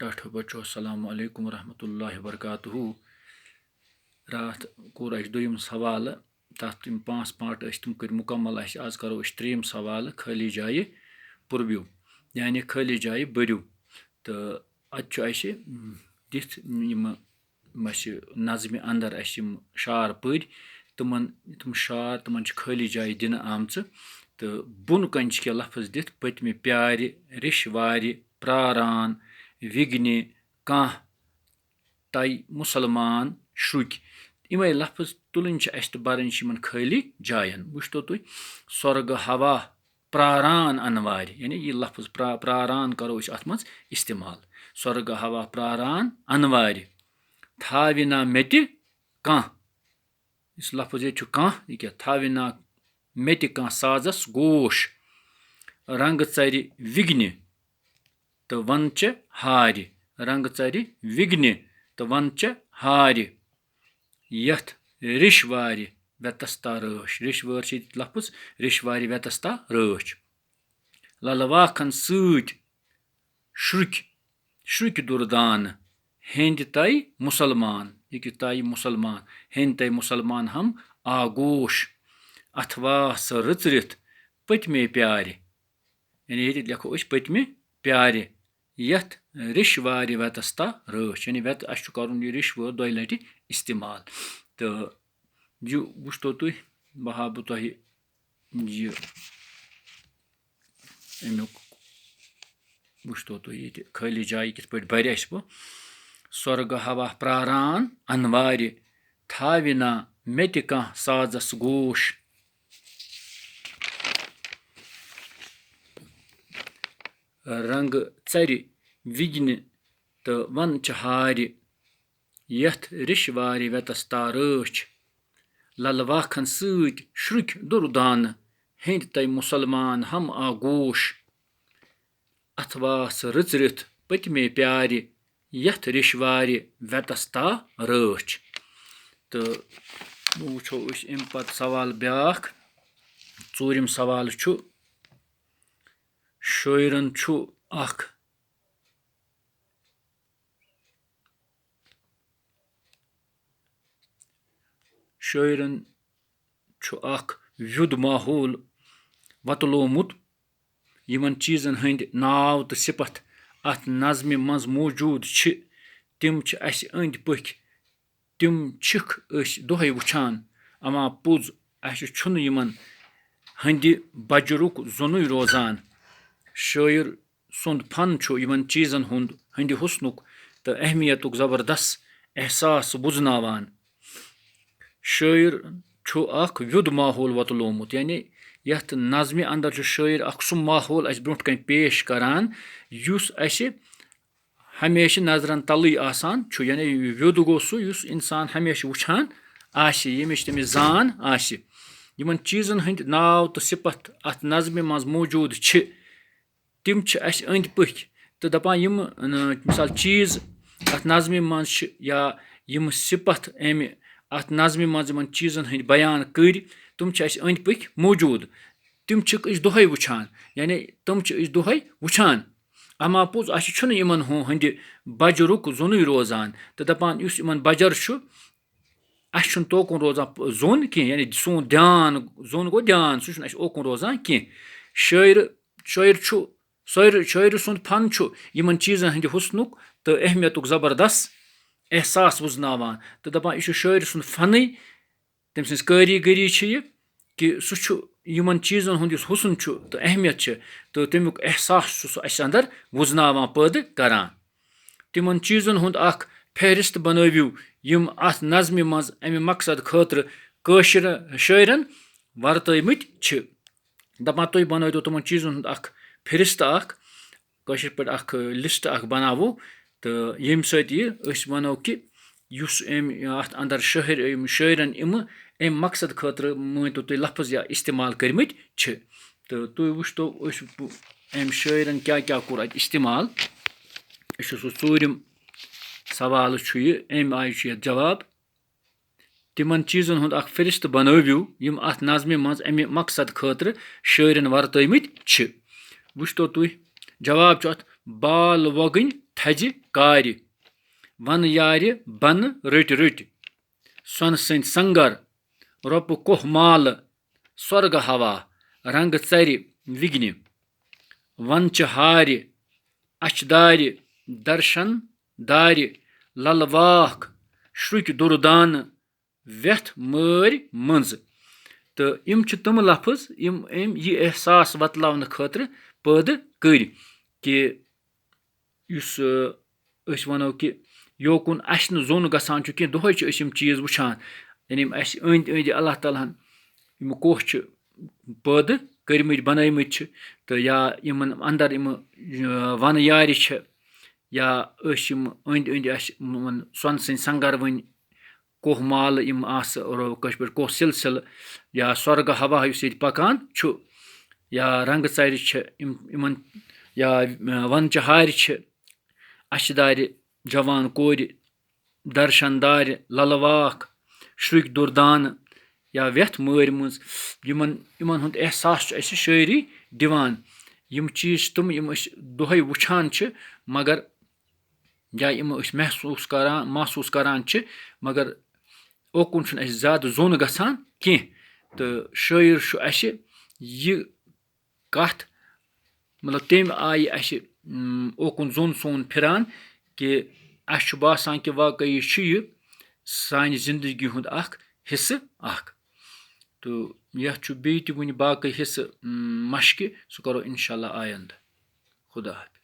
ٹاٹھو بچو السلام علیکم ورحمۃ اللہ وبرکاتہ راتھ کوٚر اَسہِ دوٚیِم سوال تَتھ یِم 5 پارٹ ٲسۍ تِم کٔرۍ مُکمل اَسہِ آز کَرو أسۍ ترٛیٚیِم سوال خٲلی جایہِ پُربِو یعنی خٲلی جایہِ بٔرِو تہٕ اَتہِ چھُ اَسہِ دِتھ یِمہٕ اَسہِ نظمہِ اَندر اَسہِ یِم شعر پٔرۍ تِم شعر تِمن چھِ خٲلی جایہِ دِنہٕ آمژٕ تہٕ بۄنہٕ کَنہِ چھِ کینٛہہ لفظ دِتھ پٔتمہِ پیارِ رِش وارِ پرٛاران وِگنہِ کانٛہہ تَے مُسلمان شرُکۍ یِمے لفظ تُلٕنۍ چھِ اَسہِ تہٕ بَرٕنۍ چھِ یِمن خٲلی جاین وٕچھتو تُہۍ سۄرگہٕ ہوا پرٛاران اَنوارِ یعنی یہِ لفظ پرٛاران کَرو أسۍ اَتھ منٛز اِستعمال سۄرگہٕ ہوا پرٛاران اَنوارِ تھاوِنا مےٚ تہِ کانٛہہ یُس لفظ ییٚتہِ چھُ کانٛہہ یہِ کیٛاہ تھاوِنا مےٚ تہِ کانٛہہ سازس گوش رنٛگہٕ ژَرِ وِگنہِ تہٕ وَنچہِ ہارِ رنٛگہٕ ژَرِ وِگنہِ تہٕ وَنچہِ ہارِ یَتھ رِش وارِ وٮ۪تَستا رٲچھ رِش وٲر چھِ ییٚتہِ لفظ رِش وارِ وٮ۪تَستا رٲچھ للواکھن سۭتۍ شرُکۍ دُردانہٕ ہیٚندِ تَے مُسلمان ییٚکہِ تَے مُسلمان ہیٚندِ تَے مُسلمان ہم آگوش اَتھواس رٕژرِتھ پٔتمے پیارِ یعنی ییٚتہِ لیکھو أسۍ پٔتمہِ پیارِ یَتھ رِش وارِ وٮ۪تَستا رٲچھ یعنی اَسہِ چھُ کَرُن یہِ رِش وٲر 2 لَٹہِ اِستعمال تہٕ یہِ وٕچھتو تُہۍ بہٕ ہاو بہٕ تۄہہِ یہِ امیُک وٕچھتو تُہۍ ییٚتہِ خٲلی جایہِ کِتھ پٲٹھۍ بَرِ اَسہِ بہٕ سۄرگہٕ ہوا پرٛاران اَنوارِ تھاوِنا مےٚ تہِ کانٛہہ سازس گوش رنٛگہٕ ژَرِ وِگنہِ تہٕ وَنچہِ ہارِ یَتھ رِش وارِ وٮ۪تَستا رٲچھ للواکھن سۭتۍ شرُکۍ دُردانہٕ ہیٚندِ تَے مُسلمان ہم آگوش اَتھواس رٕژرِتھ پٔتمے پیارِ یَتھ رِش وارِ وٮ۪تَستا رٲچھ تہٕ وٕچھو أسۍ اَمہِ پتہٕ سوال بیٛاکھ ژوٗرِم سوال چھُ شٲعرن چھُ اکھ ویُد ماحول وۄتلومُت یِمن چیٖزن ہٕنٛدۍ ناو تہٕ صِفت اَتھ نظمہِ منٛز موٗجوٗد چھِ تِم چھِ اَسہِ أنٛدۍ پٔکۍ تِم چھِکھ أسۍ دۄہے وٕچھان اما پوٚز اَسہِ چھُنہٕ یِمن ہٕنٛدِ بجرُک زوٚنُے روزان شٲعر سُنٛد فن چھُ یِمن چیٖزن ہٕنٛدِ حُسنُک تہٕ اہمیتُک زبردست احساس بوزناوان شٲعر چھُ اکھ ویُد ماحول وۄتلومُت یعنی یَتھ نظمہِ اَندر چھُ شٲعر اکھ سُہ ماحول اَسہِ برونٛٹھ کَنہِ پیش کران یُس اَسہِ ہمیشہٕ نظرن تلٕے آسان چھُ یعنی ویُد گوٚو سُہ یُس اِنسان ہمیشہٕ وٕچھان آسہِ ییٚمِچ تٔمِس زان آسہِ یِمن چیٖزن ہٕنٛدۍ ناو تہٕ صِفت اَتھ نظمہِ منٛز موٗجوٗد چھِ تِم چھِ اَسہِ أنٛدۍ پٔکۍ تہٕ دَپان یِمہٕ مِثال چیٖز اَتھ نظمہِ منٛز چھِ یا یِم صِفت اَمہِ اَتھ نظمہِ منٛز یِمن چیٖزن ہٕنٛدۍ بیان کٔرۍ تِم چھِ اَسہِ أنٛدۍ پٔکۍ موٗجوٗد تِم چھِکھ أسۍ دۄہے وٕچھان یعنی تِم چھِ أسۍ دۄہے وٕچھان اما پوٚز اَسہِ چھُنہٕ یِمن ہٕنٛدِ بجرُک زوٚنُے روزان تہٕ دَپان یُس یِمن بجر چھُ اَسہِ چھُنہٕ توکُن روزان زوٚن کینٛہہ یعنی سون دیان زوٚن گوٚو دیان سُہ چھُنہٕ اَسہِ اوکُن روزان کینٛہہ شٲعرٕ سُنٛد فن چھُ یِمن چیٖزن ہٕنٛدِ حُسنُک تہٕ اہمیتُک زبردست احساس وُزناوان تہٕ دَپان یہِ چھُ شٲعرٕ سُنٛد فنٕے تٔمۍ سٕنٛز کٲریٖگٔری چھِ یہِ کہِ سُہ چھُ یِمن چیٖزن ہُنٛد یُس حُسن چھُ تہٕ اہمیت چھِ تہٕ تمیُک احساس چھُ سُہ اَسہِ اَندر وُزناوان پٲدٕ کران تِمن چیٖزن ہُنٛد اکھ فہرست بنٲوِو یِم اَتھ نظمہِ منٛز اَمہِ مقصد خٲطرٕ کٲشِر شٲعرن ورتٲومٕتۍ چھِ دَپان تُہۍ بنٲوتو تِمن چیٖزن ہُنٛد اکھ فہرست اکھ کٲشِر پٲٹھۍ اکھ لسٹ اکھ بناوو تہٕ ییٚمہِ سۭتۍ یہِ أسۍ وَنو کہِ یُس أمۍ اَتھ اَندر شٲعرن یِمہٕ اَمہِ مقصد خٲطرٕ مٲنۍتو تُہۍ لفظ یا اِستعمال کٔرمٕتۍ چھِ تہٕ تُہۍ وٕچھتو أسۍ أمۍ شٲعرن کیٛاہ کیٛاہ کوٚر اَتہِ اِستعمال أسۍ چھُ سُہ ژوٗرِم سوال چھُ یہِ اَمہِ آیہِ چھُ یَتھ جواب تِمن چیٖزن ہُنٛد اکھ فہرست بنٲوِو یِم اَتھ نظمہِ منٛز اَمہِ مقصد خٲطرٕ شٲعرن ورتٲومٕتۍ چھِ وٕچھتو تُہۍ جواب چھُ اَتھ بال وۄگٕنۍ تھزِ کارِ وَن یارِ بَنہٕ رٔٹۍ رٔٹۍ سۄنہٕ سٕنٛدۍ سنٛگر رۄپہٕ کوہ مالہٕ سۄرگہٕ ہوا رنٛگہٕ ژرِ وِگنہِ وَنچہِ ہارِ اَچھِ دارِ درشن دارِ للہٕ واکھ شرُکۍ دُردانہٕ وٮ۪تھ مٲرۍ منٛزٕ تہٕ یِم چھِ تِم لفظ یِم أمۍ یہِ احساس وَتلاونہٕ خٲطرٕ پٲدٕ کٔرۍ کہِ یُس أسۍ وَنو کہِ یوکُن اَسہِ نہٕ زوٚن گژھان چھُ کینٛہہ دۄہَے چھِ أسۍ یِم چیٖز وٕچھان یعنی یِم اَسہِ أنٛدۍ أنٛدۍ اللہ تعالیٰ ہَن یِم کوہ چھِ پٲدٕ کٔرمٕتۍ بَنٲومٕتۍ چھِ تہٕ یا یِمَن اَندَر یِمہٕ وَنہٕ یارِ چھِ یا أسۍ یِم أنٛدۍ أنٛدۍ اَسہِ یِمَن سۄنہٕ سٕنٛدۍ سنٛگر ؤنۍ کوہ مالہٕ یِم آسہٕ کٲشِر پٲٹھۍ کوہ سِلسِلہٕ یا سۄرگہٕ ہوا یُس ییٚتہِ پَکان چھُ یا رنٛگہٕ ژَرِ چھِ یِمَن یا وَنچہِ ہارِ چھِ اَچھِ دارِ جوان کورِ درشن دارِ للہٕ واکھ شرُکۍ دُردانہٕ یا وٮ۪تھ مٲرۍ منٛز یِمن ہُنٛد احساس چھُ اَسہِ شٲعری دِوان یِم چیٖز چھِ تِم یِم أسۍ دۄہَے وٕچھان چھِ مگر یا یِم أسۍ محسوٗس کَران چھِ مگر اوکُن چھُنہٕ اَسہِ زیادٕ زوٚن گژھان کینٛہہ تہٕ شٲعر چھُ اَسہِ یہِ کَتھ مطلب تمہِ آیہِ اَسہِ اوکُن زوٚن سون پھِران کہِ اَسہِ چھُ باسان کہِ واقعی چھُ یہِ سانہِ زِندگی ہُنٛد اَکھ حِصہٕ اَکھ تہٕ یَتھ چھُ بیٚیہِ تہِ وٕنہِ باقٕے حِصہٕ مشقہِ سُہ کَرو اِنشاء اللہ آیندٕ خُدا حافِظ